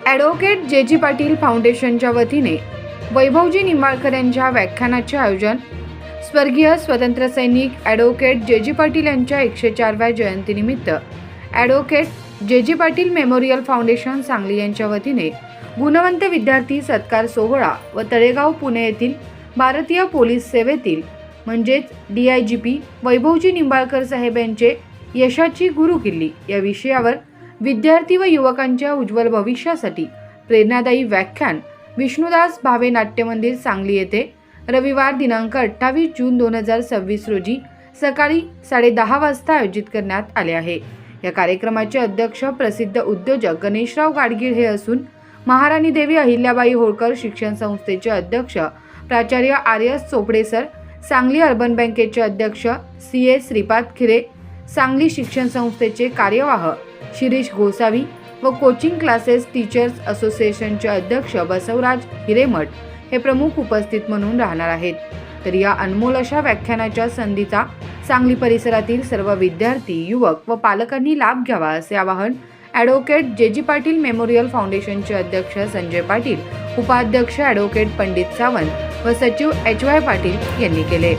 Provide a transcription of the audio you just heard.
Advocate जे पाटील फाउंडेशनच्या वतीने वैभवजी निंबाळकर यांच्या व्याख्यानाचे आयोजन। स्वर्गीय स्वतंत्र सैनिक ॲडव्होकेट जे पाटील यांच्या 104व्या जयंतीनिमित्त ॲडव्होकेट जे पाटील मेमोरियल फाउंडेशन सांगली यांच्या वतीने गुणवंत विद्यार्थी सत्कार सोहळा व तळेगाव पुणे येथील भारतीय पोलीस सेवेतील म्हणजेच DIGP वैभवजी निंबाळकर साहेब यांचे यशाची गुरुकिल्ली या विषयावर विद्यार्थी व युवकांच्या उज्ज्वल भविष्यासाठी प्रेरणादायी व्याख्यान विष्णुदास भावे नाट्य मंदिर सांगली येथे रविवार दिनांक 28 जून 2026 रोजी सकाळी 10:30 वाजता आयोजित करण्यात आले आहे। या कार्यक्रमाचे अध्यक्ष प्रसिद्ध उद्योजक गणेशराव गाडगीळ हे असून महाराणी देवी अहिल्याबाई होळकर शिक्षण संस्थेचे अध्यक्ष प्राचार्य RS Chopde sir, Sangli urban बँकेचे अध्यक्ष CA श्रीपाद खिरे, सांगली शिक्षण संस्थेचे कार्यवाह शिरीष गोसावी व कोचिंग क्लासेस टीचर्स असोसिएशनचे अध्यक्ष बसवराज हिरेमठ हे प्रमुख उपस्थित म्हणून राहणार आहेत। तर या अनमोल अशा व्याख्यानाच्या संधीचा सांगली परिसरातील सर्व विद्यार्थी, युवक व पालकांनी लाभ घ्यावा असे आवाहन ॲडव्होकेट जे पाटील मेमोरियल फाउंडेशनचे अध्यक्ष संजय पाटील, उपाध्यक्ष ॲडव्होकेट पंडित सावंत व सचिव HY पाटील यांनी केले।